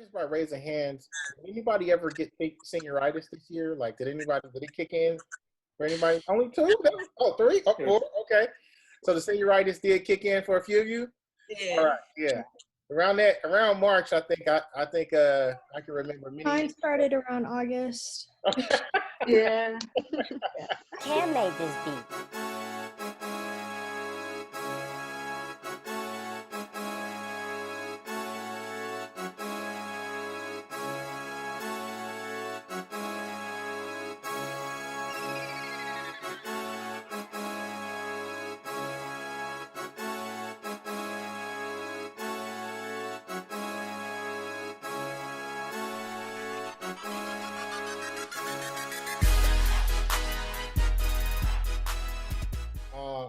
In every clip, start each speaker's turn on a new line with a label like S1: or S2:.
S1: just by raising hands, did anybody ever get senioritis this year? Like, did it kick in for anybody? Only two? Three? Oh, four? Okay. So the senioritis did kick in for a few of you? All
S2: Yeah.
S1: right, yeah. Around March, I think I can remember many.
S3: Mine started around August.
S4: Yeah.
S5: Cam made this beat.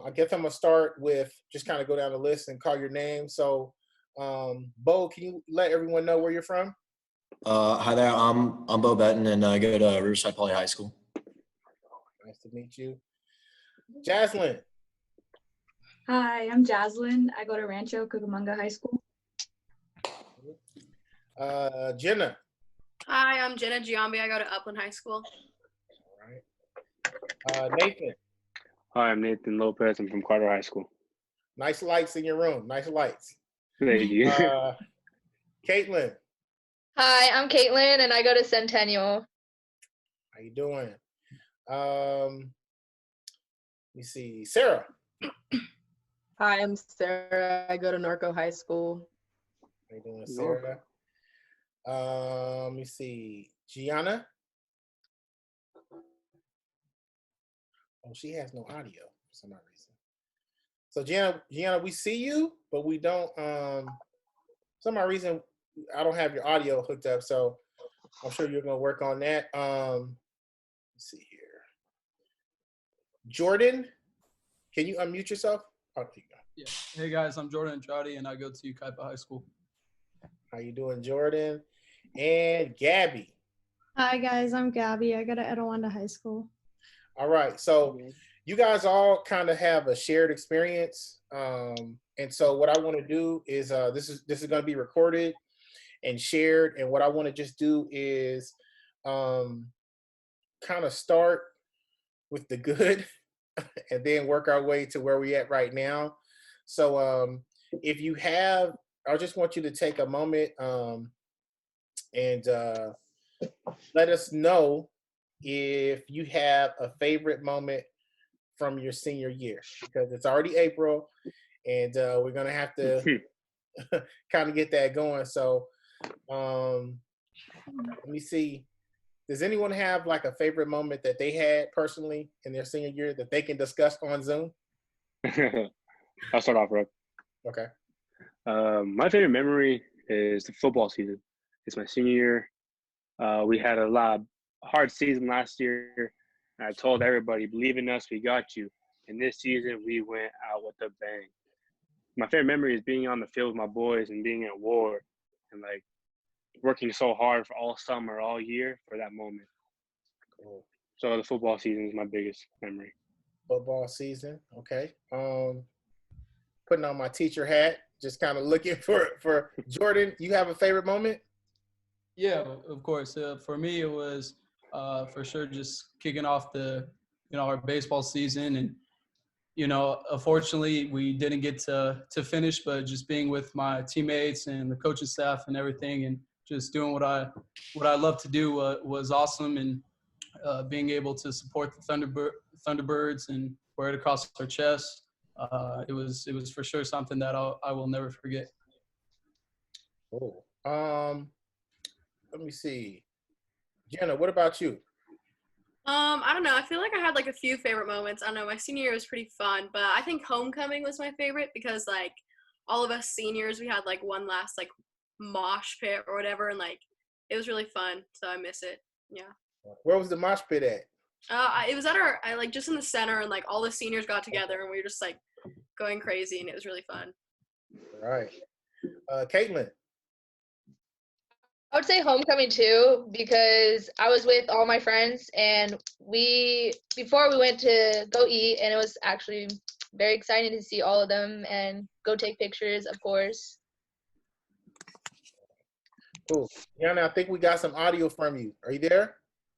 S1: I guess I'm gonna start with just kind of go down the list and call your name. So, Bo, can you let everyone know where you're from?
S6: Hi there. I'm Bo Betton, and I go to Riverside Poly High School.
S1: Nice to meet you, Jaslyn.
S4: Hi, I'm Jaslyn. I go to Rancho Cucamonga High School.
S1: Jenna.
S7: Hi, I'm Jenna Giambi. I go to Upland High School.
S1: All right. Nathan.
S8: Hi, I'm Nathan Lopez. I'm from Carter High School.
S1: Nice lights in your room. Nice lights.
S8: Thank you.
S1: Caitlin.
S9: Hi, I'm Caitlin, and I go to Centennial.
S1: How you doing? Let me see. Sarah.
S10: Hi, I'm Sarah. I go to Norco High School.
S1: How you doing, Sarah? Let me see. Gianna. Oh, she has no audio for some reason. So Gianna, we see you, but we don't. For some reason, I don't have your audio hooked up. So I'm sure you're gonna work on that. Let's see here. Jordan, can you unmute yourself? Oh, there you go.
S11: Yeah. Hey guys, I'm Jordan Andrade, and I go to Kaipa High School.
S1: How you doing, Jordan? And Gabby.
S3: Hi guys, I'm Gabby. I go to Etowanda High School.
S1: All right, so you guys all kind of have a shared experience, and so what I want to do is this is going to be recorded and shared, and what I want to just do is kind of start with the good and then work our way to where we're at right now. So if you have, I just want you to take a moment and let us know if you have a favorite moment from your senior year, because it's already April and we're gonna have to kind of get that going. So let me see. Does anyone have like a favorite moment that they had personally in their senior year that they can discuss on Zoom?
S8: I'll start off, Rob.
S1: Okay.
S8: My favorite memory is the football season. It's my senior year. We had a lot of hard season last year. And I told everybody, believe in us, we got you. And this season, we went out with a bang. My favorite memory is being on the field with my boys and being at war and like working so hard for all summer, all year for that moment.
S1: Cool.
S8: So the football season is my biggest memory.
S1: Football season, okay. Putting on my teacher hat, just kind of looking for Jordan. You have a favorite moment?
S11: Yeah, of course. For me, it was for sure just kicking off our baseball season, and unfortunately we didn't get to finish, but just being with my teammates and the coaching staff and everything, and just doing what I love to do was awesome, and being able to support the Thunderbirds and wear it across our chest, it was for sure something that I will never forget.
S1: Cool. Let me see. Jenna, what about you?
S7: I don't know. I feel like I had like a few favorite moments. I don't know. My senior year was pretty fun, but I think homecoming was my favorite because like all of us seniors, we had like one last like mosh pit or whatever, and like it was really fun. So I miss it. Yeah.
S1: Where was the mosh pit at?
S7: It was at like just in the center, and like all the seniors got together and we were just like going crazy, and it was really fun.
S1: All right. Caitlin.
S9: I would say homecoming too, because I was with all my friends, and before we went to go eat, and it was actually very exciting to see all of them and go take pictures, of course.
S1: Cool. Yana, I think we got some audio from you. Are you there?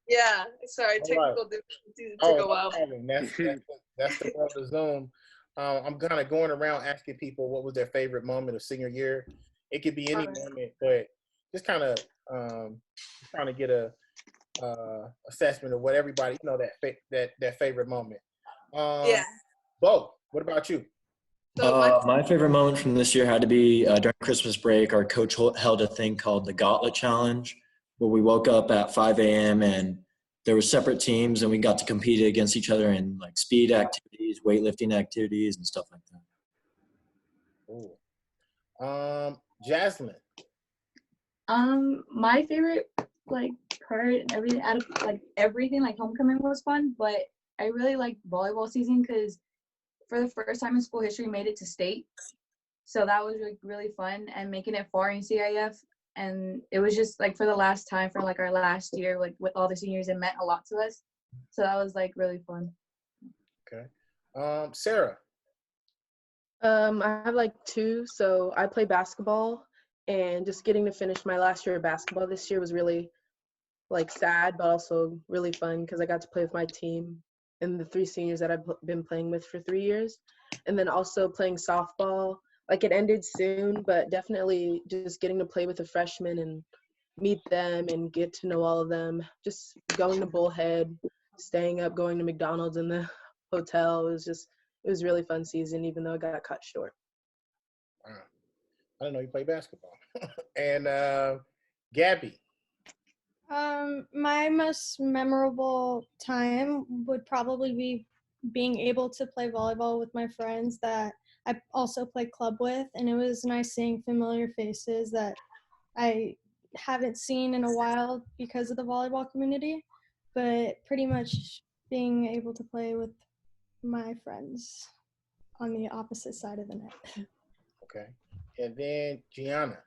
S10: Yeah, sorry,
S1: All
S10: technical difficulties
S1: Oh,
S10: took a
S1: no
S10: while.
S1: problem. That's the world of Zoom. I'm kind of going around asking people what was their favorite moment of senior year. It could be any moment, but just kind of trying to get a assessment of what everybody that favorite moment.
S10: Yeah.
S1: Bo, what about you?
S10: So
S6: My favorite moment from this year had to be during Christmas break. Our coach held a thing called the Gauntlet Challenge, where we woke up at 5 a.m. and there were separate teams, and we got to compete against each other in like speed activities, weightlifting activities, and stuff like that.
S1: Ooh. Jasmine.
S4: My favorite like part and everything out of like everything like homecoming was fun, but I really liked volleyball season because for the first time in school history made it to state. So that was really fun, and making it far in CIF. And it was just like for the last time for like our last year, like with all the seniors, it meant a lot to us. So that was like really fun.
S1: Okay. Sarah.
S10: I have like two. So I play basketball, and just getting to finish my last year of basketball this year was really like sad, but also really fun because I got to play with my team and the three seniors that I've been playing with for 3 years. And then also playing softball. Like it ended soon, but definitely just getting to play with the freshmen and meet them and get to know all of them. Just going to Bullhead, staying up, going to McDonald's in the hotel. It was a really fun season, even though it got cut short.
S1: I didn't know you play basketball. And Gabby.
S3: My most memorable time would probably be being able to play volleyball with my friends that I also play club with, and it was nice seeing familiar faces that I haven't seen in a while because of the volleyball community, but pretty much being able to play with my friends on the opposite side of the net.
S1: Okay. And then Gianna.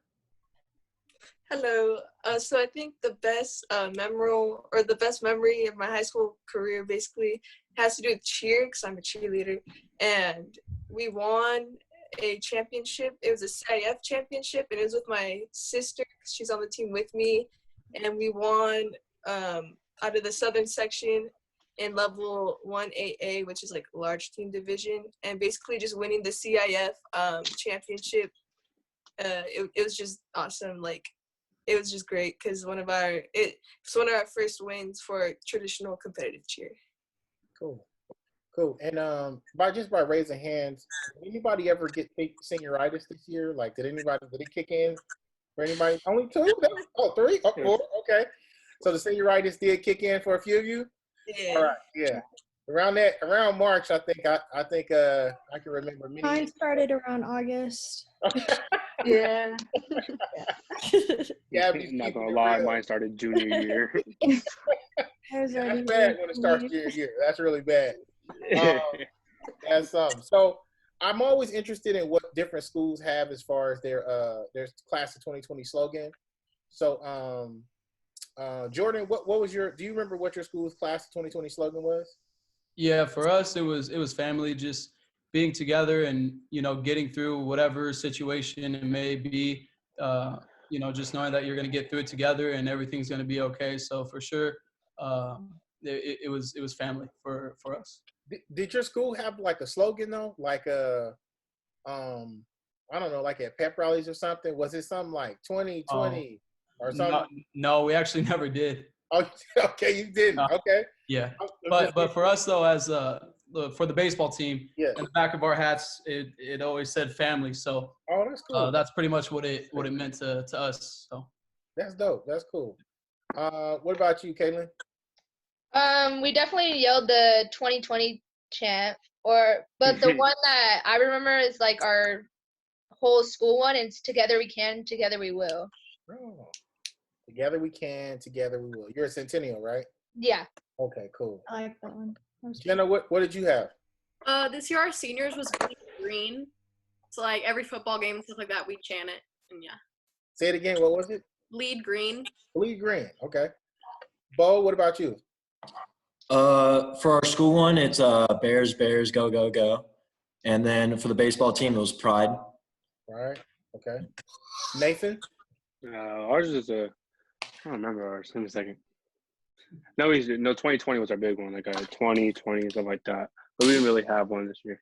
S10: Hello. So I think the best the best memory of my high school career basically has to do with cheer, because I'm a cheerleader, and we won a championship. It was a CIF championship, and it was with my sister. She's on the team with me, and we won out of the southern section in level 1AA, which is like large team division, and basically just winning the CIF championship. It was just awesome. Like, it was just great because it's one of our first wins for traditional competitive cheer.
S1: Cool. And by raising hands, did anybody ever get senioritis this year? Like, did it kick in for anybody? Only two? Oh, three? Oh, four? Okay. So the senioritis did kick in for a few of you?
S10: Yeah.
S1: All right. Yeah. Around March, I think I can remember many.
S3: Mine started around August.
S4: Yeah.
S1: Yeah,
S8: not gonna lie, mine started junior year.
S3: That's
S1: bad when it starts junior year. That's really bad. That's so I'm always interested in what different schools have as far as their class of 2020 slogan. So Jordan, what was do you remember what your school's class of 2020 slogan was?
S11: Yeah, for us it was family, just being together and getting through whatever situation it may be. Just knowing that you're going to get through it together and everything's going to be okay. So for sure, it was family for us.
S1: Did your school have like a slogan though, like I don't know, like at pep rallies or something? Was it something like 2020 or something?
S11: No, we actually never did.
S1: Oh, okay, you didn't. Okay.
S11: Yeah, but for us though, as for the baseball team,
S1: yeah,
S11: in the back of our hats, it always said family. So
S1: that's cool.
S11: That's pretty much what it meant to us. So
S1: that's dope. That's cool. What about you, Caitlin?
S9: We definitely yelled the 2020 chant, but the one that I remember is like our whole school one. It's together we can, together we will.
S1: Oh, together we can, together we will. You're a Centennial, right?
S9: Yeah.
S1: Okay, cool.
S3: I like that one.
S1: Jenna, what did you have?
S7: This year our seniors was green. So like every football game and stuff like that, we chant it, and yeah.
S1: Say it again. What was it?
S7: Lead green.
S1: Lead green. Okay. Bo, what about you?
S6: For our school one, it's Bears, Bears, go, go, go. And then for the baseball team, it was Pride.
S1: All right. Okay. Nathan,
S8: Ours is I don't remember ours. Give me a second. No, 2020 was our big one, like a 2020, something like that. But we didn't really have one this year.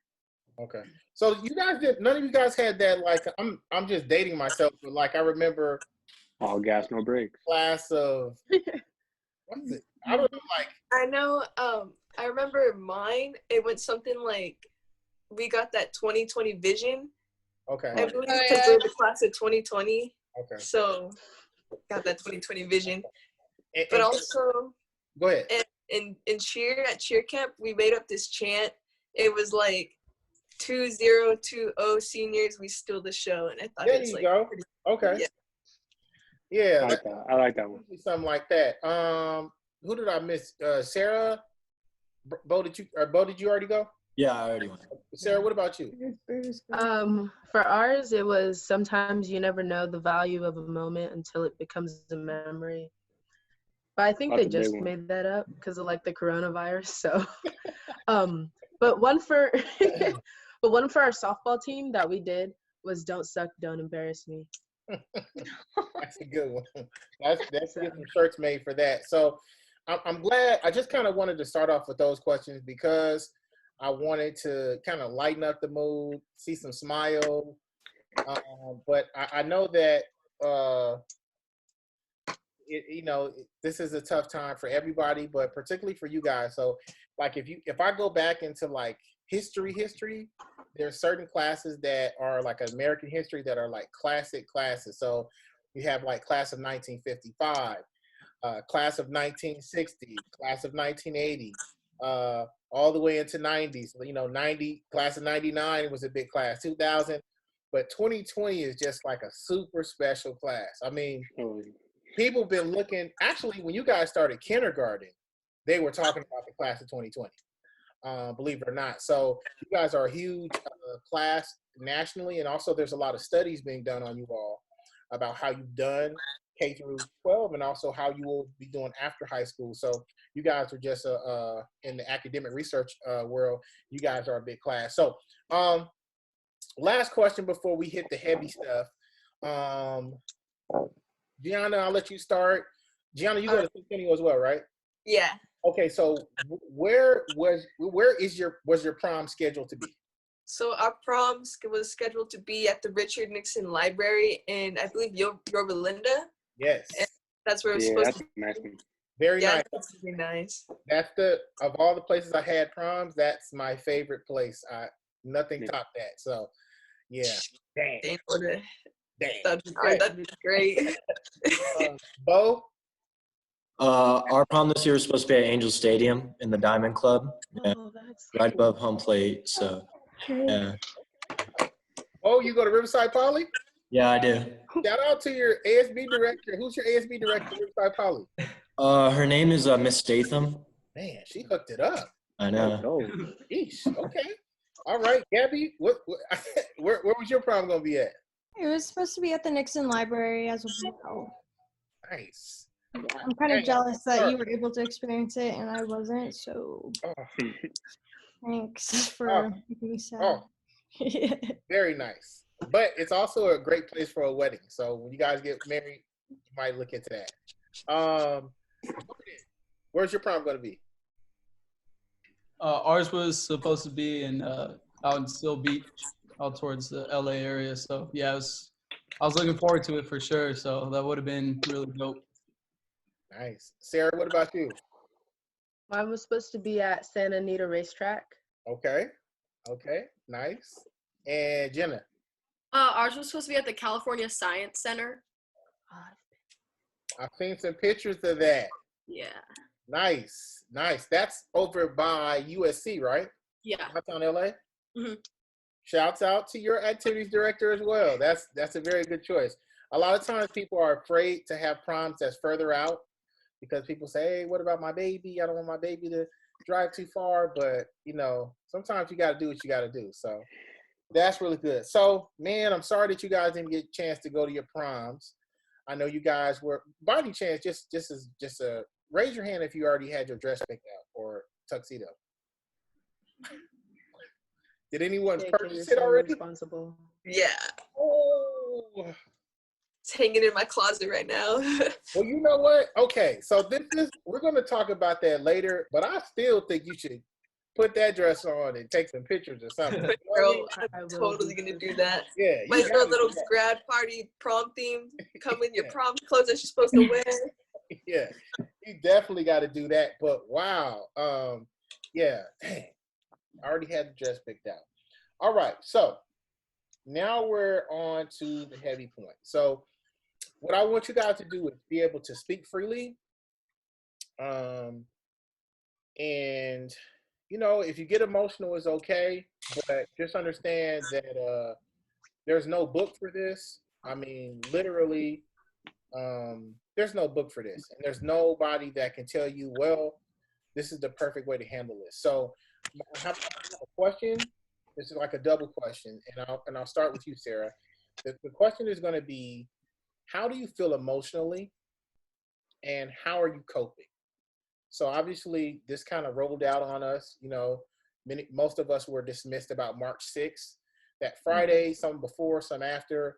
S1: Okay. So you guys none of you guys had that, like, I'm just dating myself, but like I remember
S8: All gas, no brakes.
S1: class of, what is it? I don't know, like.
S10: I know, I remember mine, it went something like, we got that 2020 vision.
S1: Okay.
S10: I believe
S9: Oh,
S10: because
S9: yeah.
S10: we're the class of 2020.
S1: Okay.
S10: So got that 2020 vision.
S1: And
S10: But also
S1: go ahead.
S10: in cheer at cheer camp, we made up this chant. It was like 2020 seniors, we steal the show. And I thought
S1: There
S10: it was
S1: you
S10: like
S1: go.
S10: pretty,
S1: Okay.
S10: yeah.
S1: Yeah.
S8: I like that one.
S1: Something like that. Who did I miss? Sarah. Bo, did you already go?
S6: Yeah, I already went.
S1: Sarah, what about you?
S2: For ours, it was sometimes you never know the value of a moment until it becomes a memory. But I think
S8: That's
S2: they
S8: a big
S2: just
S8: one.
S2: made that up because of like the coronavirus. So, but one for our softball team that we did was "Don't suck, don't embarrass me."
S1: That's a good one. That's get some shirts made for that. So I'm glad. I just kind of wanted to start off with those questions because I wanted to kind of lighten up the mood, see some smile. But I know that this is a tough time for everybody, but particularly for you guys. So like if I go back into like history, there's certain classes that are like American history that are like classic classes. So you have like class of 1955, class of 1960, class of 1980, all the way into 90s. 90, class of 99 was a big class, 2000. But 2020 is just like a super special class. I mean, people have been looking, actually, when you guys started kindergarten, they were talking about the class of 2020. Believe it or not. So you guys are a huge class nationally, and also there's a lot of studies being done on you all about how you've done K through 12 and also how you will be doing after high school. So you guys are just in the academic research world, you guys are a big class. So last question before we hit the heavy stuff. Gianna, I'll let you start. Gianna, you go to Centennial as well, right?
S10: Yeah.
S1: Okay, so where was your prom scheduled to be?
S10: So our prom was scheduled to be at the Richard Nixon Library in, I believe, Yorba Linda.
S1: Yes.
S10: And that's where it was supposed
S8: that's
S10: to
S8: a nice one.
S1: Very nice.
S10: That's really nice.
S1: That's of all the places I had proms, that's my favorite place. Nothing topped that. So yeah. Dang.
S10: That'd be great.
S1: Bo?
S6: Our prom this year is supposed to be at Angel Stadium in the Diamond Club, right above home plate. So, yeah.
S1: Oh, you go to Riverside Poly?
S6: Yeah, I do.
S1: Shout out to your ASB director. Who's your ASB director at Riverside Poly?
S6: Her name is Miss Statham.
S1: Man, she hooked it up.
S6: I know.
S1: Yeesh. Okay. All right, Gabby. Where was your prom gonna be at?
S3: It was supposed to be at the Nixon Library as well.
S1: Nice.
S3: Yeah, I'm kind of jealous that you were able to experience it and I wasn't. So thanks for making me sad.
S1: Very nice. But it's also a great place for a wedding. So when you guys get married, you might look into that. Where's your prom going to be?
S11: Ours was supposed to be out in Seal Beach, out towards the LA area. So yeah, I was looking forward to it for sure. So that would have been really dope.
S1: Nice. Sarah, what about you?
S2: Mine was supposed to be at Santa Anita Racetrack.
S1: Okay. Nice. And Jenna?
S7: Ours was supposed to be at the California Science Center.
S1: I've seen some pictures of that.
S7: Yeah.
S1: Nice. That's over by USC, right?
S7: Yeah.
S1: Downtown LA?
S7: Mm-hmm.
S1: Shouts out to your activities director as well. That's a very good choice. A lot of times people are afraid to have proms that's further out because people say, hey, what about my baby? I don't want my baby to drive too far. But, sometimes you got to do what you got to do. So that's really good. So, man, I'm sorry that you guys didn't get a chance to go to your proms. I know you guys were, by any chance, just raise your hand if you already had your dress picked out or tuxedo. Did anyone purchase it already?
S2: Responsible.
S10: Yeah.
S1: Oh.
S10: It's hanging in my closet right now.
S1: Well, you know what? Okay, so we're going to talk about that later, but I still think you should put that dress on and take some pictures or something. You know what I mean?
S10: Bro, I'm totally gonna do that.
S1: Yeah, you
S10: Might throw a
S1: gotta
S10: little
S1: do that.
S10: grad party prom theme. Come in your
S1: Yeah.
S10: prom clothes that you're supposed to wear.
S1: Yeah, you definitely got to do that. But wow, yeah, dang, I already had the dress picked out. All right, so now we're on to the heavy point. So what I want you guys to do is be able to speak freely, and you know, if you get emotional, it's okay, but just understand that there's no book for this. I mean, literally, there's no book for this, and there's nobody that can tell you, well, this is the perfect way to handle this. So, I have a question. This is like a double question, and I'll start with you, Sarah. The question is going to be, how do you feel emotionally, and how are you coping? So obviously, this kind of rolled out on us. You know, most of us were dismissed about March 6th. That Friday, some before, some after,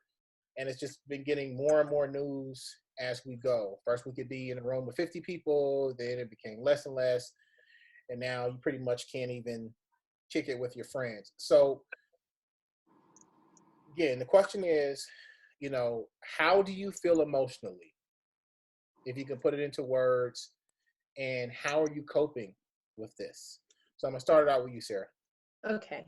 S1: and it's just been getting more and more news as we go. First, we could be in a room with 50 people, then it became less and less, and now you pretty much can't even kick it with your friends. So again, the question is, you know, how do you feel emotionally? If you can put it into words, and how are you coping with this? So I'm gonna start it out with you, Sarah.
S2: Okay.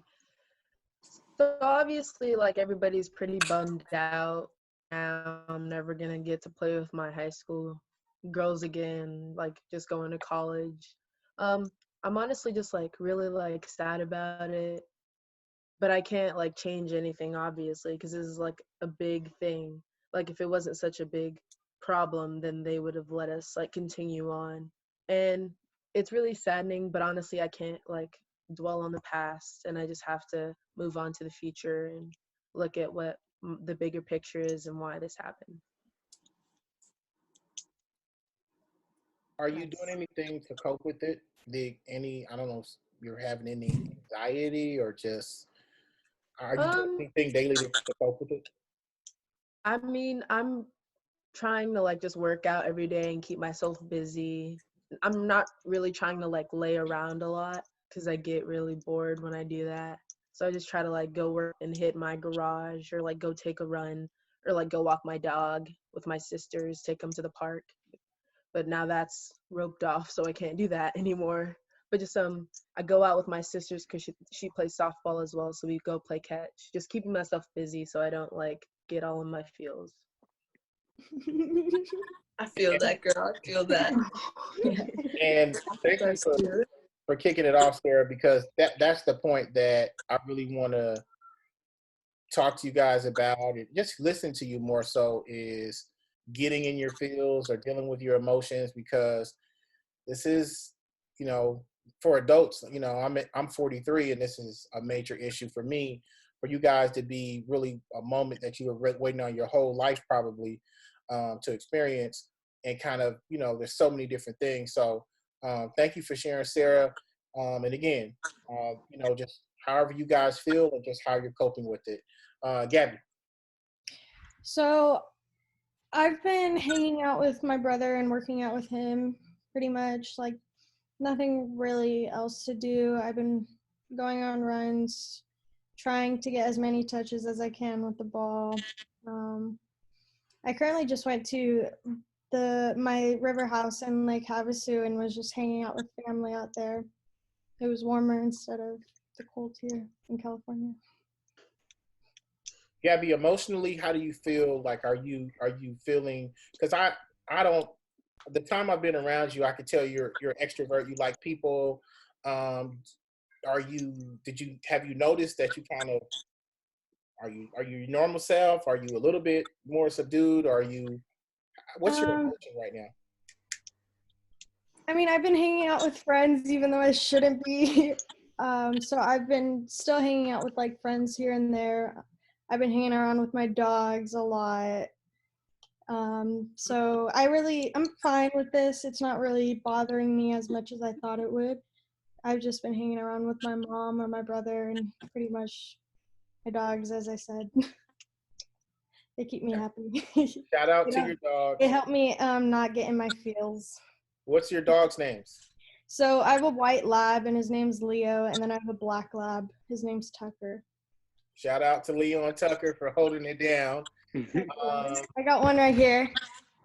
S2: So obviously, like, everybody's pretty bummed out now. I'm never gonna get to play with my high school girls again, like just going to college. I'm honestly just like really like sad about it, but I can't like change anything obviously because this is like a big thing. Like if it wasn't such a big problem, then they would have let us like continue on. And it's really saddening, but honestly I can't like dwell on the past, and I just have to move on to the future and look at what the bigger picture is and why this happened.
S1: Are you doing anything to cope with it? I don't know if you're having any anxiety or just, are you doing anything daily to cope with it?
S2: I mean, I'm trying to like just work out every day and keep myself busy. I'm not really trying to like lay around a lot because I get really bored when I do that. So I just try to like go work and hit my garage, or like go take a run, or like go walk my dog with my sisters, take them to the park. But now that's roped off, so I can't do that anymore. But just I go out with my sisters because she plays softball as well, so we go play catch. Just keeping myself busy so I don't like get all in my feels.
S10: I feel that, girl. I feel that.
S1: And thank you for kicking it off, Sarah, because that's the point that I really want to talk to you guys about, and just listen to you more so, is getting in your feels or dealing with your emotions, because this is, you know, for adults, you know, I'm 43 and this is a major issue for me. For you guys to be really a moment that you were waiting on your whole life probably to experience, and kind of, you know, there's so many different things. So thank you for sharing, Sarah. And again, you know, just however you guys feel and just how you're coping with it. Gabby.
S3: So I've been hanging out with my brother and working out with him pretty much, like nothing really else to do. I've been going on runs, trying to get as many touches as I can with the ball. I currently just went to my river house in Lake Havasu and was just hanging out with family out there. It was warmer instead of the cold here in California.
S1: Gabby, emotionally, how do you feel? Like, are you feeling? Because I don't. The time I've been around you, I could tell you're an extrovert. You like people. Have you noticed that you kind of are you your normal self? Are you a little bit more subdued? What's your emotion right now?
S3: I mean, I've been hanging out with friends even though I shouldn't be. So I've been still hanging out with like friends here and there. I've been hanging around with my dogs a lot. So I'm fine with this. It's not really bothering me as much as I thought it would. I've just been hanging around with my mom or my brother and pretty much my dogs, as I said. They keep me happy.
S1: Shout out to
S3: Yeah.
S1: your dog.
S3: It helped me not get in my feels.
S1: What's your dog's names?
S3: So I have a white lab and his name's Leo, and then I have a black lab. His name's Tucker.
S1: Shout out to Leo and Tucker for holding it down.
S3: I got one right here.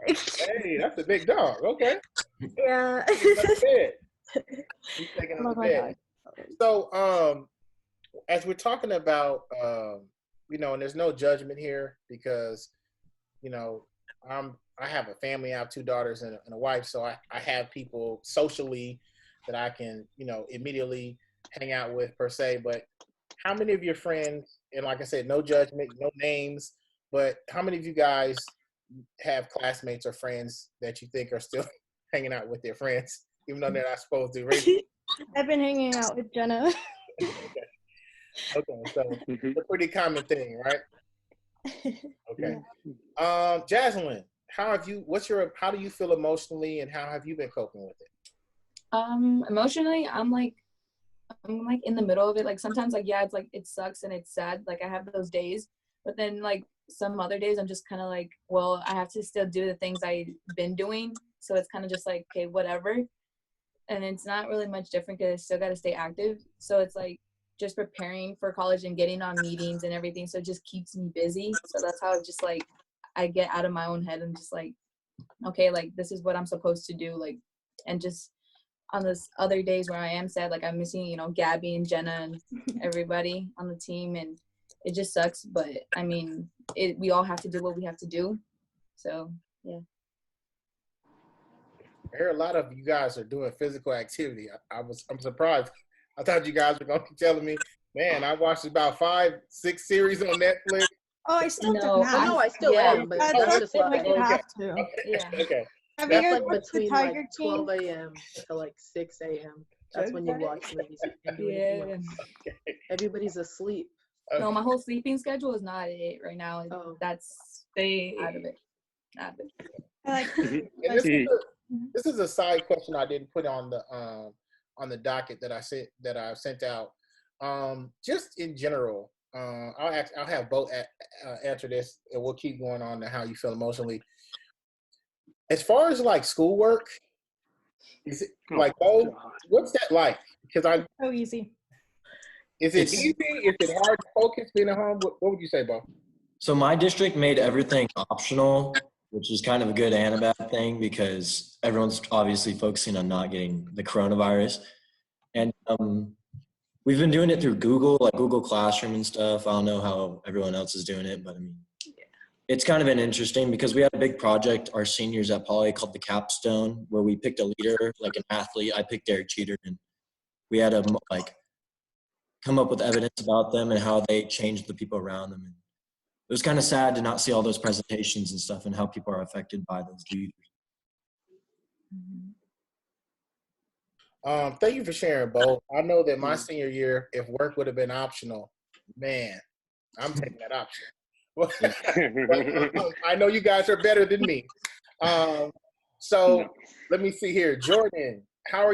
S1: Hey, that's a big dog. Okay.
S3: Yeah.
S1: He's taking
S3: I
S1: up
S3: love
S1: the
S3: my
S1: bed. So, as we're talking about, you know, and there's no judgment here because, you know, I have a family. I have 2 daughters and a wife, so I have people socially that I can, you know, immediately hang out with per se. But how many of your friends, and like I said, no judgment, no names, but how many of you guys have classmates or friends that you think are still hanging out with their friends, even though they're not supposed to?
S3: I've been hanging out with Jenna.
S1: Okay, so it's a pretty common thing, right? Okay.
S3: Yeah.
S1: Jaslyn, how do you feel emotionally, and how have you been coping with it?
S4: Emotionally, I'm like in the middle of it. Like sometimes like yeah, it's like it sucks and it's sad. Like I have those days, but then like some other days I'm just kind of like, well, I have to still do the things I've been doing. So it's kind of just like, okay, whatever. And it's not really much different because I still got to stay active. So it's like just preparing for college and getting on meetings and everything. So it just keeps me busy. So that's how just like I get out of my own head and just like, okay, like this is what I'm supposed to do. Like, and just on those other days where I am sad, like I'm missing, you know, Gabby and Jenna and everybody on the team, and it just sucks. But I mean, we all have to do what we have to do. So yeah.
S1: I hear a lot of you guys are doing physical activity. I'm surprised. I thought you guys were going to be telling me, man, I watched about 5-6 series on Netflix.
S3: Oh, I still do
S2: Oh, no, I still am, but that's just like,
S3: you have to.
S1: Okay.
S4: Yeah.
S1: Okay.
S3: Have you
S2: that's
S3: guys
S2: like
S3: watched the
S2: between
S3: Tiger
S2: like
S3: King?
S2: 12 a.m. to like 6 a.m. That's when you watch movies. You can do anything
S4: Yeah.
S2: else. Everybody's asleep.
S4: No, my whole sleeping schedule is not it right now.
S2: Oh.
S4: That's
S10: They
S4: out of it. Out of it.
S3: I like
S1: And this is a side question I didn't put on the docket that I sent out. Just in general, I'll have both answer this, and we'll keep going on to how you feel emotionally. As far as like schoolwork, is it like what's that like? Because
S3: so easy.
S1: is it easy? Is it hard to focus being at home? What would you say, Bo?
S6: So my district made everything optional, which is kind of a good and a bad thing because everyone's obviously focusing on not getting the coronavirus. And we've been doing it through Google, like Google Classroom and stuff. I don't know how everyone else is doing it, but I mean, it's kind of been interesting because we had a big project, our seniors at Poly, called the Capstone, where we picked a leader, like an athlete. I picked Derek Jeter, and we had to like come up with evidence about them and how they changed the people around them. And it was kind of sad to not see all those presentations and stuff and how people are affected by those leaders.
S1: Thank you for sharing, Bo. I know that my senior year, if work would have been optional, man, I'm taking that option. I know you guys are better than me. So let me see here. Jordan, how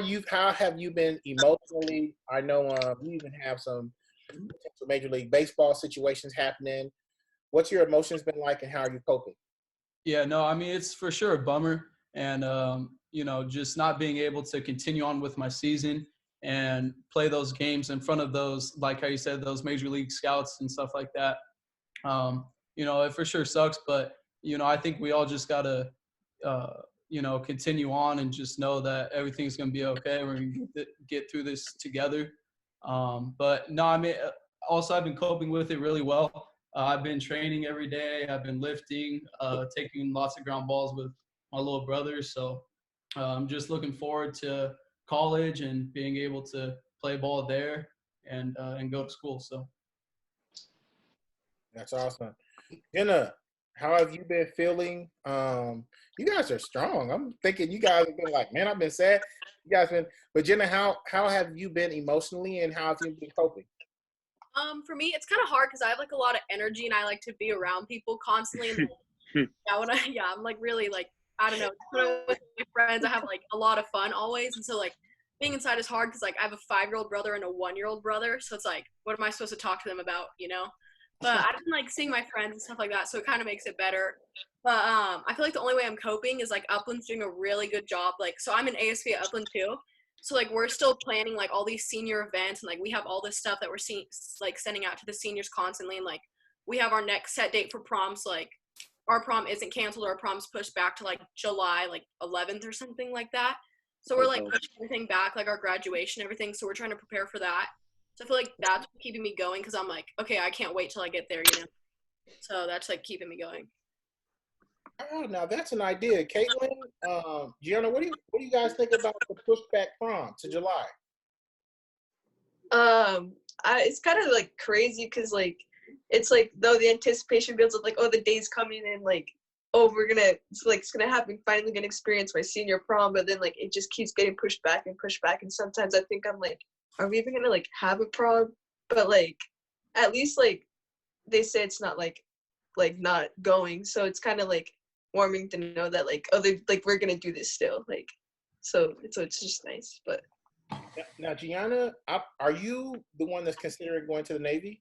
S1: have you been emotionally? I know you even have some potential Major League Baseball situations happening. What's your emotions been like, and how are you coping?
S11: Yeah, no, I mean, it's for sure a bummer. And, you know, just not being able to continue on with my season and play those games in front of those, like how you said, those Major League scouts and stuff like that. You know, it for sure sucks, but, you know, I think we all just got to, you know, continue on and just know that everything's going to be okay. We're going to get through this together. But no, I mean, also I've been coping with it really well. I've been training every day. I've been lifting, taking lots of ground balls with my little brother. So I'm just looking forward to college and being able to play ball there and go to school. So
S1: that's awesome. Jenna, how have you been feeling? You guys are strong. I'm thinking you guys have been like, man, I've been sad. You guys been, but Jenna, how have you been emotionally, and how have you been coping?
S7: For me, it's kind of hard because I have like a lot of energy and I like to be around people constantly. And I'm like really like, I don't know, with my friends, I have like a lot of fun always. And so like being inside is hard because like I have a 5-year-old brother and a 1-year-old brother. So it's like, what am I supposed to talk to them about, you know? But I've been like seeing my friends and stuff like that, so it kind of makes it better. But I feel like the only way I'm coping is like Upland's doing a really good job. Like, so I'm in ASB at Upland too. So like we're still planning like all these senior events, and like we have all this stuff that we're sending out to the seniors constantly, and like we have our next set date for prom. So like our prom isn't canceled, our prom's pushed back to like July like 11th or something like that. So we're like pushing everything back, like our graduation, everything. So we're trying to prepare for that. So I feel like that's keeping me going because I'm like, okay, I can't wait till I get there, you know. So that's like keeping me going.
S1: Oh, now that's an idea, Caitlin. Gianna, what do you guys think about the pushback prom to July?
S10: It's kind of like crazy because like it's like though the anticipation builds up, like, oh, the day's coming and like, oh, it's gonna happen, finally gonna experience my senior prom, but then like it just keeps getting pushed back, and sometimes I think I'm like, are we even gonna like have a prom? But like at least like they say it's not like not going, so it's kind of like warming to know that like, oh, we're gonna do this still, like, so it's just nice. But
S1: now, Gianna, are you the one that's considering going to the Navy?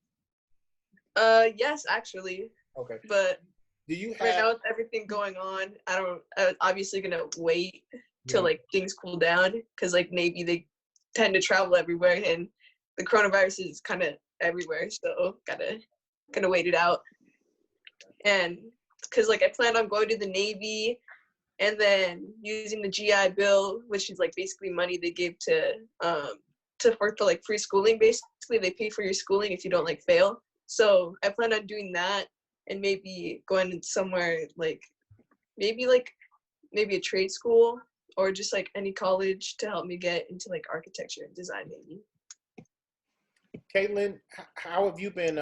S10: yes, actually.
S1: Okay.
S10: But
S1: do you have,
S10: right now with everything going on, I'm obviously gonna wait till like things cool down, because like Navy, they tend to travel everywhere, and the coronavirus is kind of everywhere, so gotta wait it out. And because like I plan on going to the Navy and then using the GI Bill, which is like basically money they give for like free schooling. Basically, they pay for your schooling if you don't like fail. So I plan on doing that and maybe going somewhere like maybe a trade school or just like any college to help me get into like architecture and design maybe.
S1: Caitlin, how have you been?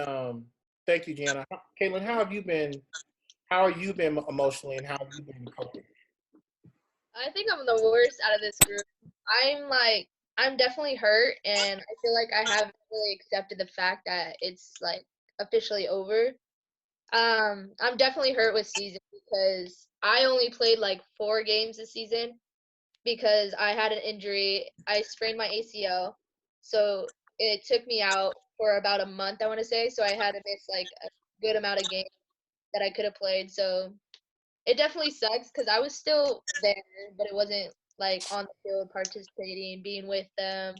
S1: Thank you, Gianna. Caitlin, how have you been emotionally, and how have you been coping?
S9: I think I'm the worst out of this group. I'm definitely hurt, and I feel like I haven't really accepted the fact that it's like officially over. I'm definitely hurt with season because I only played like 4 games this season because I had an injury. I sprained my ACL, so it took me out for about a month, I want to say. So I had to miss like a good amount of games that I could have played. So it definitely sucks because I was still there, but it wasn't like on the field participating, being with them,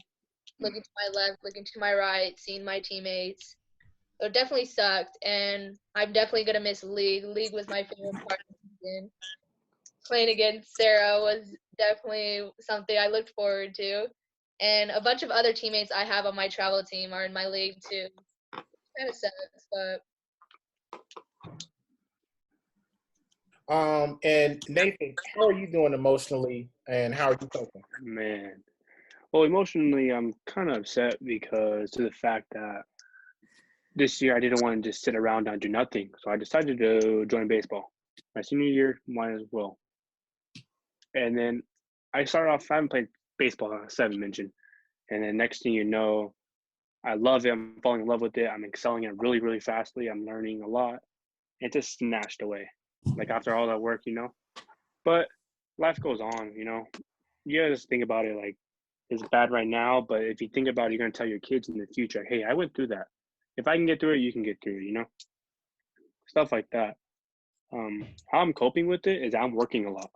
S9: looking to my left, looking to my right, seeing my teammates. So it definitely sucked, and I'm definitely gonna miss league. League was my favorite part of the season. Playing against Sarah was definitely something I looked forward to, and a bunch of other teammates I have on my travel team are in my league too. Kind of sucks, but.
S1: And Nathan, how are you doing emotionally, and how are you coping?
S8: Man, well, emotionally, I'm kind of upset because to the fact that this year I didn't want to just sit around and do nothing, so I decided to join baseball. My senior year, might as well. And then I started off, I haven't played baseball, as Seven mentioned, and then next thing you know, I love it. I'm falling in love with it. I'm excelling it really, really fastly. I'm learning a lot. It just snatched away. Like after all that work, you know. But life goes on, you know. You gotta just think about it like it's bad right now, but if you think about it, you're gonna tell your kids in the future, hey, I went through that. If I can get through it, you can get through it, you know? Stuff like that. How I'm coping with it is I'm working a lot.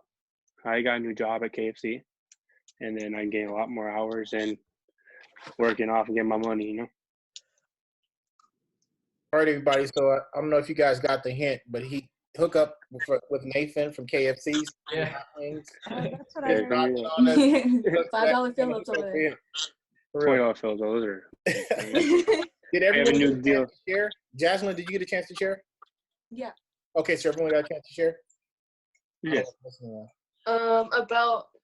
S8: I got a new job at KFC, and then I'm getting a lot more hours and working off and getting my money, you know?
S1: All right, everybody. So I don't know if you guys got the hint, but he hook up with Nathan from KFC's.
S11: Yeah.
S3: That's what I heard.
S10: $5 fill-ups over there.
S8: $20 fills, those are.
S1: Did everyone get a chance to share? Jasmine, did you get a chance to share?
S10: Yeah.
S1: Okay, so everyone got a chance to share?
S8: Yes.
S1: How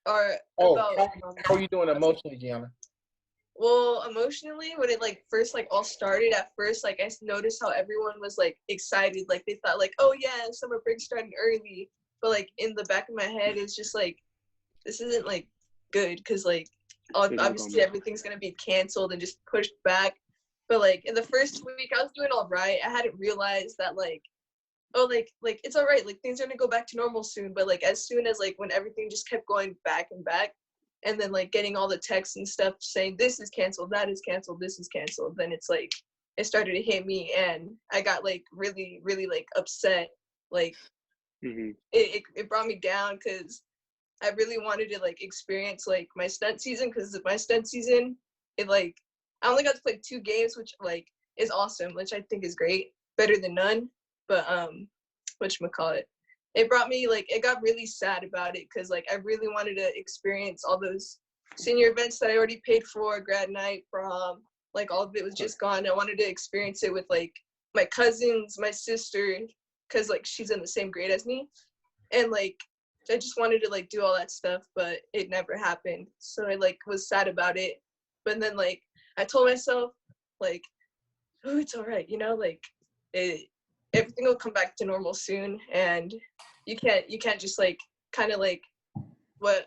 S1: are you doing emotionally, Gianna?
S10: Well, emotionally, when it like first like all started, at first like I noticed how everyone was like excited, like they thought like, oh yeah, summer break's starting early, but like in the back of my head it's just like this isn't like good because like obviously everything's gonna be canceled and just pushed back. But like in the first week I was doing all right. I hadn't realized that like, oh like it's all right, like things are gonna go back to normal soon. But like as soon as like when everything just kept going back and back, and then like getting all the texts and stuff saying this is canceled, that is canceled, this is canceled, then it's like it started to hit me, and I got like really, really like upset. Like it brought me down because I really wanted to like experience like my stunt season, because my stunt season, it like I only got to play 2 games, which like is awesome, which I think is great, better than none. But whatchamacallit, it brought me like, it got really sad about it, because like I really wanted to experience all those senior events that I already paid for, grad night, prom, like all of it was just gone. I wanted to experience it with like my cousins, my sister, because like she's in the same grade as me, and like I just wanted to like do all that stuff, but it never happened. So I like was sad about it. But then like I told myself like, oh, it's all right, you know, like everything will come back to normal soon, and you can't just like kind of like what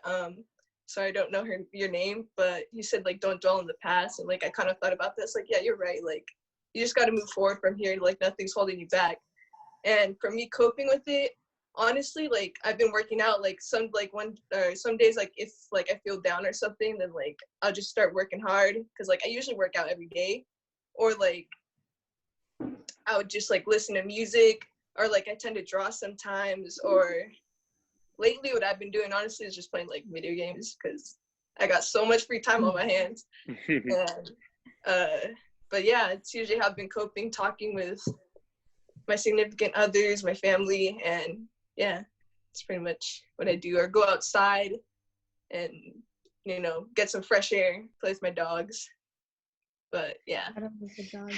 S10: sorry, I don't know your name, but you said like don't dwell in the past, and like I kind of thought about this, like yeah, you're right, like you just got to move forward from here, like nothing's holding you back. And for me coping with it, honestly, like I've been working out, like some days like if like I feel down or something, then like I'll just start working hard, because like I usually work out every day, or like I would just like listen to music, or like I tend to draw sometimes, or lately what I've been doing honestly is just playing like video games, because I got so much free time on my hands. And but yeah, it's usually how I've been coping, talking with my significant others, my family, and yeah, it's pretty much what I do. Or go outside and, you know, get some fresh air, play with my dogs. But yeah.
S3: I don't have a dog.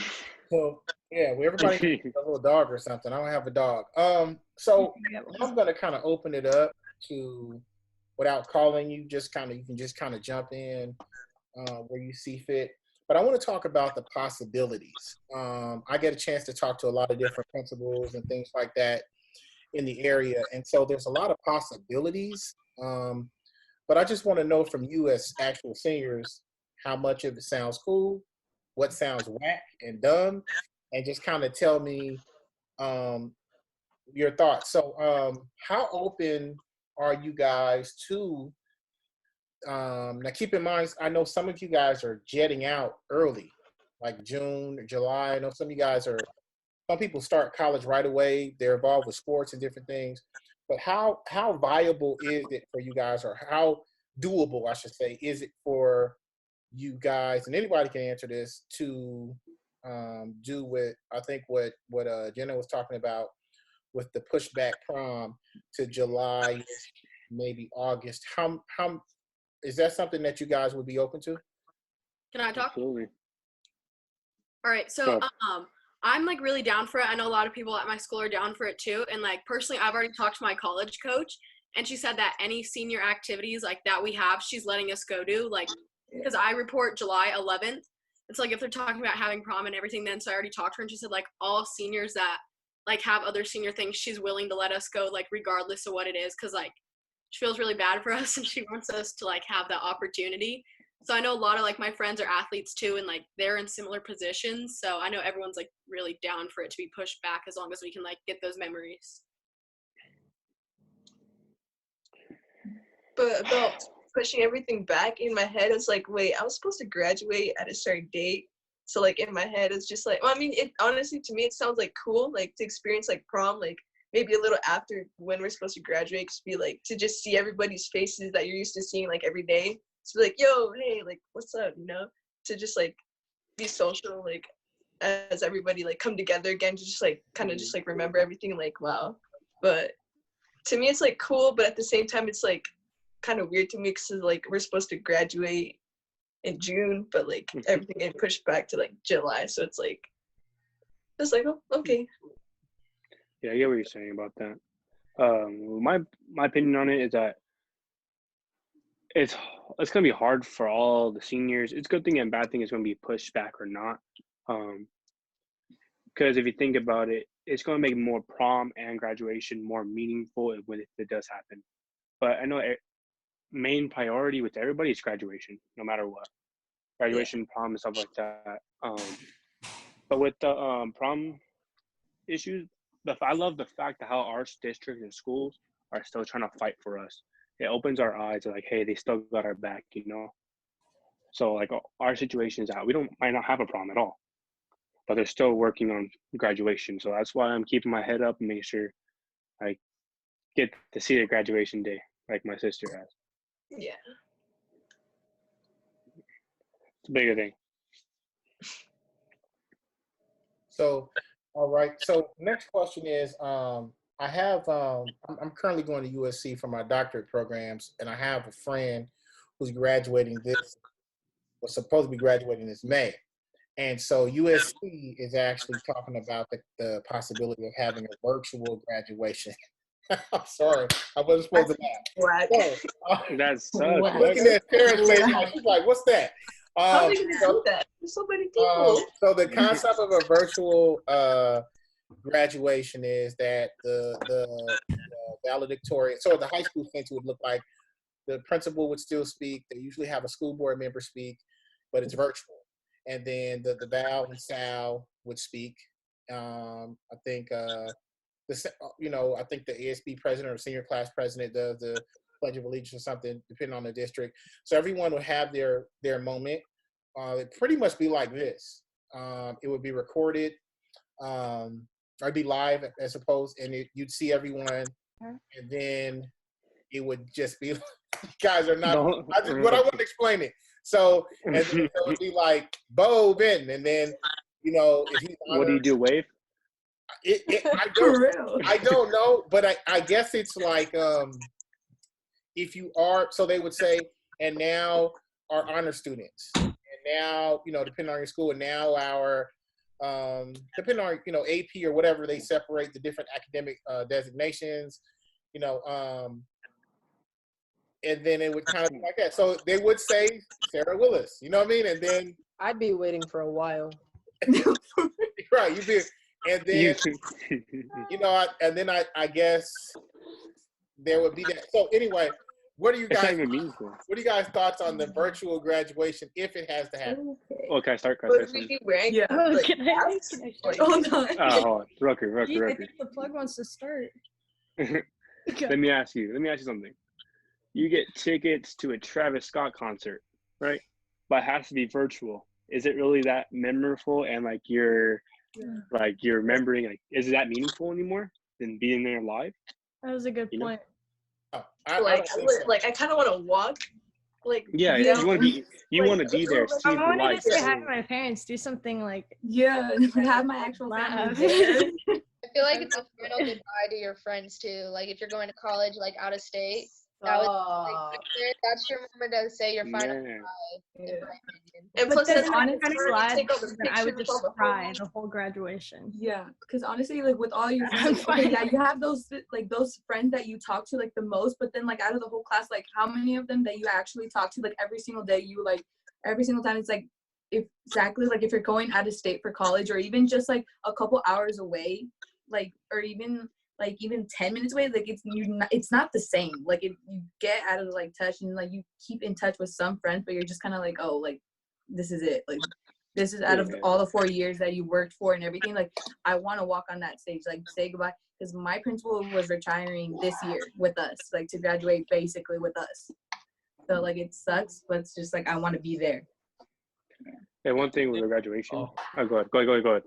S1: So yeah, everybody has a little dog or something. I don't have a dog. So I'm gonna kind of open it up to, without calling you, just kind of, you can just kind of jump in where you see fit. But I want to talk about the possibilities. I get a chance to talk to a lot of different principals and things like that in the area, and so there's a lot of possibilities. But I just want to know from you as actual seniors, how much of it sounds cool, what sounds whack and dumb, and just kind of tell me your thoughts. So how open are you guys to, now keep in mind, I know some of you guys are jetting out early, like June or July. I know some people start college right away. They're involved with sports and different things. But how viable is it for you guys, or how doable, I should say, is it for you guys, and anybody can answer this, to do with, I think what Jenna was talking about, with the pushback prom to July, maybe August. How is that something that you guys would be open to?
S7: Can I talk?
S8: Absolutely.
S7: All right, so I'm like really down for it. I know a lot of people at my school are down for it too. And like personally, I've already talked to my college coach, and she said that any senior activities like that we have, she's letting us go to, like, because I report July 11th. It's like if they're talking about having prom and everything, then so I already talked to her, and she said like all seniors that like have other senior things, she's willing to let us go, like regardless of what it is, because like she feels really bad for us and she wants us to like have that opportunity. So I know a lot of like my friends are athletes too, and like they're in similar positions. So I know everyone's like really down for it to be pushed back, as long as we can like get those memories.
S10: But about pushing everything back, in my head, it's like, wait, I was supposed to graduate at a certain date. So like in my head, it's just like, well, I mean, it honestly, to me, it sounds like cool, like to experience like prom, like maybe a little after when we're supposed to graduate, just be like, to just see everybody's faces that you're used to seeing like every day. To be like, yo, hey, like, what's up, you know? To just like be social, like as everybody like come together again, to just like kind of just like remember everything, like, wow. But to me, it's like cool, but at the same time, it's like kind of weird to me, because like we're supposed to graduate in June, but like everything getting pushed back to like July. So it's like oh, okay.
S8: Yeah, I get what you're saying about that. My opinion on it is that it's gonna be hard for all the seniors. It's a good thing and bad thing it's gonna be pushed back or not. Because if you think about it, it's gonna make more prom and graduation more meaningful if it does happen. But I know main priority with everybody is graduation, no matter what. Graduation, prom, and stuff like that. But with the prom issues, I love the fact that how our district and schools are still trying to fight for us. It opens our eyes, like, hey, they still got our back, you know? So, like, our situation is out. We might not have a prom at all. but they're still working on graduation. So that's why I'm keeping my head up and making sure I get to see the graduation day like my sister has.
S10: Yeah.
S8: It's a bigger thing.
S1: So, all right. So next question is, I have, I'm currently going to USC for my doctorate programs, and I have a friend who's graduating was supposed to be graduating this May. And so USC is actually talking about the possibility of having a virtual graduation. I'm sorry, I wasn't supposed to laugh. So,
S8: That's
S1: looking at Sarah's face, she's like, "What's that?"
S10: How are they gonna do that? There's so many people.
S1: So the concept of a virtual graduation is that the valedictorian, so the high school things would look like the principal would still speak. They usually have a school board member speak, but it's virtual. And then the Val and Sal would speak. I think I think the ASB president or senior class president does the Pledge of Allegiance or something, depending on the district. So everyone would have their moment. It'd pretty much be like this. It would be recorded. I'd be live, I suppose, and you'd see everyone, and then it would just be. You guys are not. What I want to explain it. So, and then, so it would be like Bo Benton, and then if he's honored,
S8: what do you do? Wave?
S1: I don't know, but I guess it's like if you are. So they would say, and now our honor students, and now depending on your school, and now our depending on AP or whatever, they separate the different academic designations, and then it would kind of be like that. So they would say Sarah Willis, you know what I mean? And then
S2: I'd be waiting for a while.
S1: Right, you'd be, and then and then I guess there would be that. So anyway, what are you guys? What are you guys' thoughts on the virtual graduation if it has to happen?
S8: Oh, can I start?
S3: Yeah.
S10: Hold on.
S8: Oh, Rucker.
S3: I think the plug wants to start.
S8: Let me ask you something. You get tickets to a Travis Scott concert, right? But it has to be virtual. Is it really that memorable and you're remembering, is it that meaningful anymore than being there live?
S3: That was a good point.
S10: I kind of want to walk.
S8: Yeah, you want to be there. See
S3: I wanted
S8: live.
S3: to say hi to my parents. Do something
S4: have my actual family there.
S9: I feel like it's a final goodbye to your friends too. Like if you're going to college, out of state, that's your moment to say your final goodbye. In my opinion.
S10: And plus,
S3: then
S10: honestly,
S3: I would just cry the whole graduation.
S4: Yeah, because honestly, with all your friends, you have those friends that you talk to the most, but then out of the whole class, how many of them that you actually talk to every single day? You every single time it's if you're going out of state for college or even just a couple hours away, or even 10 minutes away, it's not the same. If you get out of touch and you keep in touch with some friends, but you're just kind of this is it. This is out of all the 4 years that you worked for and everything. I want to walk on that stage, say goodbye, because my principal was retiring this year with us, to graduate basically with us. So it sucks, but it's just I want to be there.
S8: Yeah, one thing with the graduation. Go ahead.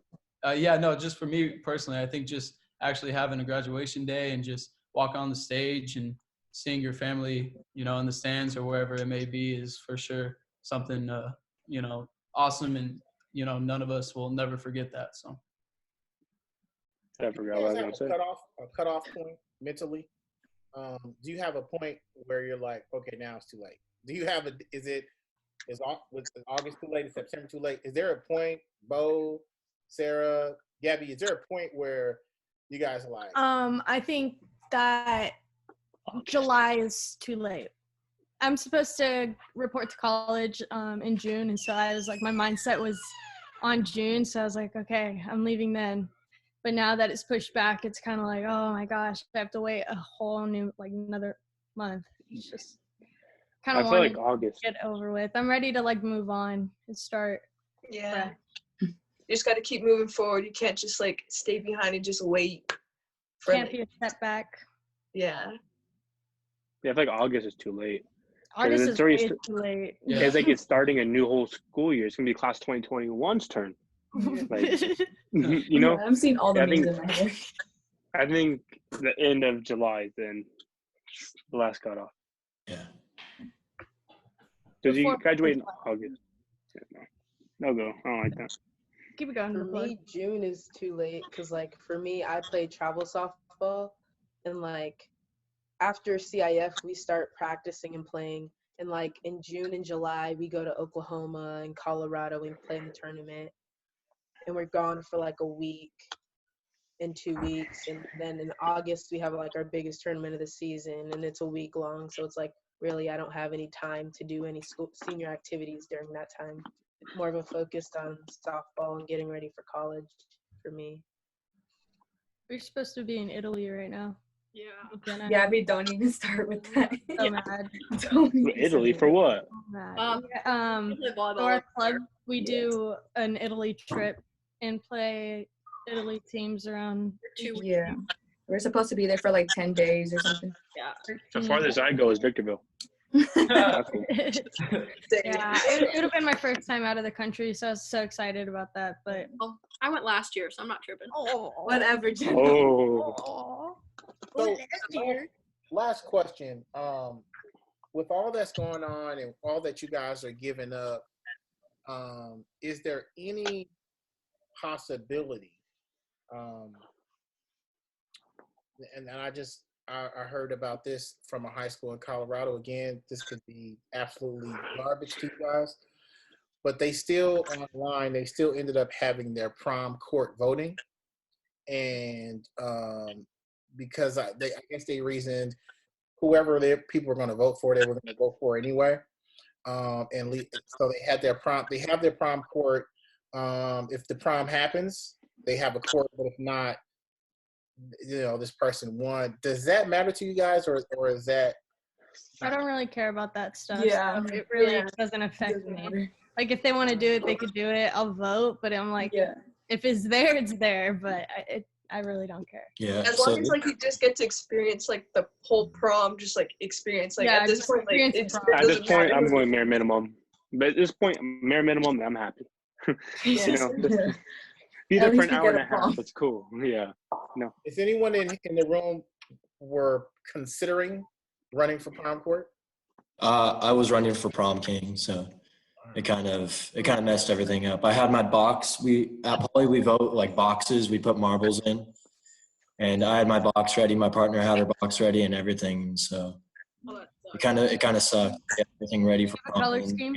S11: Yeah, no, just for me personally, I think just actually having a graduation day and just walk on the stage and seeing your family, in the stands or wherever it may be is for sure something, awesome. And, none of us will never forget that. So.
S8: I forgot what I was going to say.
S1: A cutoff point mentally. Do you have a point where you're okay, now it's too late? Do you have is August too late? Is September too late? Is there a point, Bo, Sarah, Gabby, is there a point where you guys are
S3: I think that July is too late. I'm supposed to report to college in June, and so I was my mindset was on June, so I was okay, I'm leaving then. But now that it's pushed back, it's kind of oh my gosh, I have to wait a whole new another month. It's just kind of want to
S8: August.
S3: Get over with. I'm ready to move on and start.
S10: Yeah. You just got to keep moving forward. You can't just stay behind and just wait.
S3: Can't be a step back.
S10: Yeah.
S8: Yeah, I feel August is too late.
S3: August is way too late.
S8: Yeah. It's it's starting a new whole school year. It's gonna be class 2021's turn. Like, you know,
S4: I'm seeing all the
S8: I
S4: memes
S8: think
S4: in my head.
S8: I think the end of July then the last cutoff.
S6: Yeah.
S8: Because you
S3: Before-
S8: graduate in August. Yeah, no go. I don't like that.
S3: Keep it going.
S2: For
S3: the plug.
S2: me, June is too late because, like, for me, I play travel softball, and like after CIF, we start practicing and playing. And like in June and July, we go to Oklahoma and Colorado and play in the tournament. And we're gone for like a week and 2 weeks. And then in August, we have like our biggest tournament of the season, and it's a week long. So it's like really, I don't have any time to do any school senior activities during that time. More of a focus on softball and getting ready for college for me.
S3: We're supposed to be in Italy right now.
S7: Yeah.
S4: Yeah, we don't even start with that.
S3: So mad.
S4: Don't even
S8: Italy
S4: say
S8: for
S4: it.
S8: what?
S3: Mad.
S7: Um,
S3: Yeah,
S7: play volleyball
S3: so our
S7: up
S3: club,
S7: there.
S3: we do an Italy trip and play Italy teams around
S7: 2 weeks.
S4: Yeah. We're supposed to be there for like 10 days or something.
S7: Yeah.
S8: The farthest I go is Victorville.
S3: Yeah,
S8: That's cool.
S3: it would have been my first time out of the country, so I was so excited about that. But
S7: Well, I went last year, so I'm not tripping.
S4: Whatever, Jen.
S8: Oh,
S1: So, last question. With all that's going on and all that you guys are giving up, is there any possibility? And I heard about this from a high school in Colorado. Again, this could be absolutely garbage to you guys, but they still online. They still ended up having their prom court voting, and because I guess they reasoned whoever their people were going to vote for, they were going to vote for anyway. So they had their prom. They have their prom court. If the prom happens, they have a court. But if not, this person won. Does that matter to you guys, or is that?
S3: I don't really care about that stuff.
S4: Yeah.
S3: So it really
S4: Yeah.
S3: doesn't affect
S4: Doesn't
S3: me.
S4: matter.
S3: Like if they want to do it, they could do it. I'll vote, but I'm like,
S4: Yeah.
S3: if it's there, it's there. But I really don't care.
S6: Yeah.
S10: As
S6: So
S10: long as like you just get to experience like the whole prom, just like experience. Like
S3: Yeah,
S10: at this
S3: just
S10: point, like
S3: experience the
S10: it
S3: prom.
S8: at this
S10: doesn't
S8: point,
S10: matter.
S8: I'm going bare minimum. But at this point, bare minimum, I'm happy.
S4: Yeah.
S8: You know, be
S4: At
S8: there for
S4: least
S8: an
S4: you
S8: hour
S4: get
S8: and
S4: a
S8: a half.
S4: prom.
S8: It's cool. Yeah. No.
S1: Is anyone in the room were considering running for prom court?
S6: I was running for prom king, so it kind of messed everything up. I had my box. At Poly we vote like boxes. We put marbles in, and I had my box ready. My partner had her box ready and everything. So
S7: Oh, that
S6: it kind of sucked. to get everything ready for
S3: have a
S6: prom.
S3: color
S6: and
S3: scheme?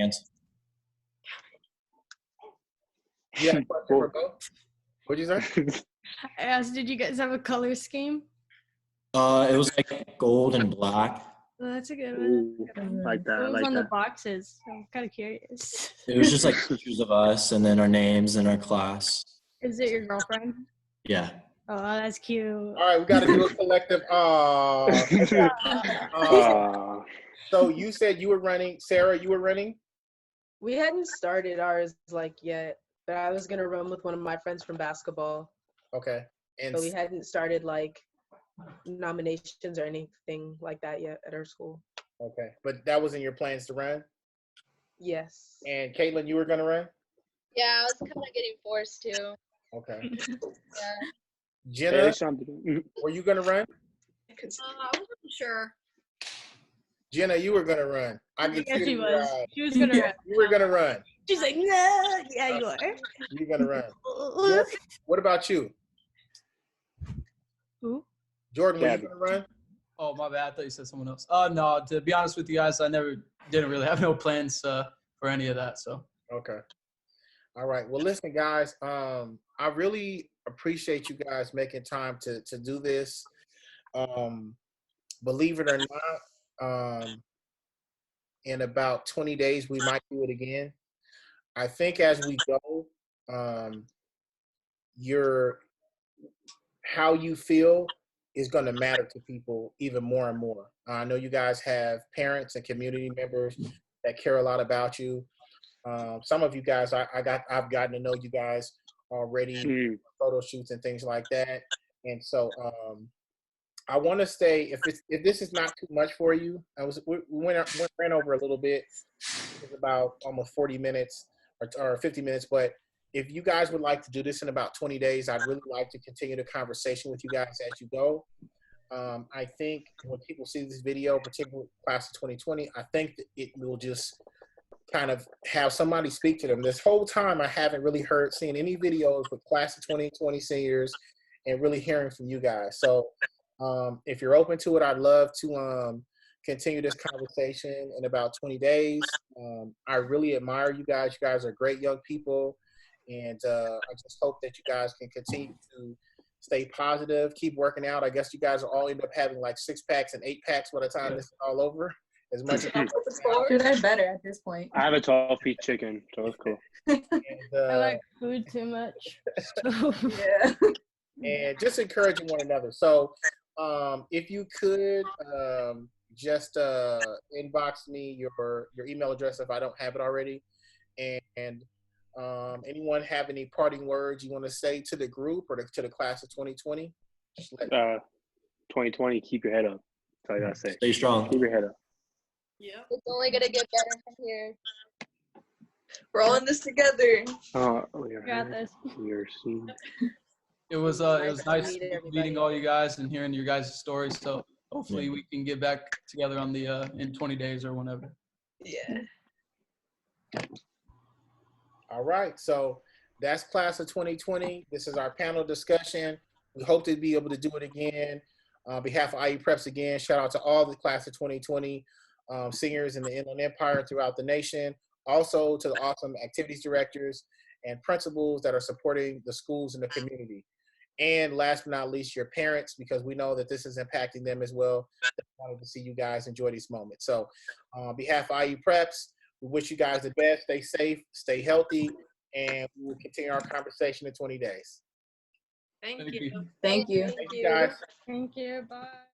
S1: You had a question for both? What'd you say?
S3: I asked, did you guys have a color scheme?
S6: It was like gold and black.
S3: Oh, that's a good one.
S8: Ooh,
S3: That's a good one.
S8: like that.
S3: What
S8: I
S3: was
S8: like
S3: on the
S8: that.
S3: boxes? I'm kind of curious.
S6: It was just like pictures of us and then our names and our class.
S3: Is it your girlfriend?
S6: Yeah.
S3: Oh, that's cute.
S1: All right, we got to do a collective. So you said you were running, Sarah. You were running.
S2: We hadn't started ours like yet, but I was gonna run with one of my friends from basketball.
S1: Okay, and
S2: But we hadn't started like nominations or anything like that yet at our school.
S1: okay, but that was in your plans to run.
S2: Yes.
S1: And Caitlin, you were gonna run.
S9: Yeah, I was kind of getting forced to.
S1: Okay.
S9: Yeah.
S1: Jenna,
S8: Yeah, something.
S1: were you gonna run?
S7: I wasn't sure.
S1: Jenna, you were gonna run. I could
S3: Yeah,
S1: see
S3: she
S1: it in your
S3: was.
S1: eyes.
S3: She was gonna run.
S1: You were gonna run.
S3: She's like, no. Yeah, you are.
S1: You're gonna run. Jordan, what about you?
S3: Who?
S1: Jordan, were you
S8: Gabby.
S1: gonna run?
S11: Oh, my bad. I thought you said someone else. No, to be honest with you guys, I didn't really have no plans for any of that. So
S1: Okay. All right. Well, listen, guys. I really appreciate you guys making time to do this. Believe it or not, in about 20 days we might do it again. I think as we go, how you feel is going to matter to people even more and more. I know you guys have parents and community members that care a lot about you. Some of you guys, I've gotten to know you guys already, photo shoots and things like that. And so I want to say, if this is not too much for you, we ran over a little bit. It was about almost 40 minutes or 50 minutes, but if you guys would like to do this in about 20 days, I'd really like to continue the conversation with you guys as you go. I think when people see this video, particularly class of 2020, I think that it will just kind of have somebody speak to them. This whole time, I haven't really seen any videos with class of 2020 seniors and really hearing from you guys. So if you're open to it, I'd love to continue this conversation in about 20 days. I really admire you guys. You guys are great young people. And I just hope that you guys can continue to stay positive, keep working out. I guess you guys will all end up having like 6-packs and 8-packs by the time this is all over. As much as
S4: Dude, I'm better at this point.
S8: I have a 12-piece chicken, so it's cool.
S1: and,
S3: I like food too much.
S4: Yeah.
S1: and just encouraging one another. So if you could just inbox me your email address if I don't have it already. And anyone have any parting words you want to say to the group or to the class of 2020?
S8: 2020, keep your head up. That's all I gotta say.
S6: Stay strong.
S8: Keep your head up.
S7: Yeah.
S9: It's only gonna get better from here.
S10: We're all in this together.
S3: Got this.
S8: You're seen.
S11: It was nice meeting all you guys and hearing your guys' stories. So hopefully we can get back together on the in 20 days or whenever.
S10: Yeah.
S1: All right, so that's class of 2020. This is our panel discussion. We hope to be able to do it again. On behalf of IU Preps again, shout out to all the class of 2020 seniors in the Inland Empire throughout the nation. Also to the awesome activities directors and principals that are supporting the schools and the community. And last but not least, your parents, because we know that this is impacting them as well. I wanted to see you guys enjoy these moments. So on behalf of IU Preps, we wish you guys the best. Stay safe, stay healthy, and we will continue our conversation in 20 days.
S7: Thank
S11: Thank
S7: you.
S11: you.
S4: Thank you.
S1: Thank you, guys.
S3: Thank you. Bye.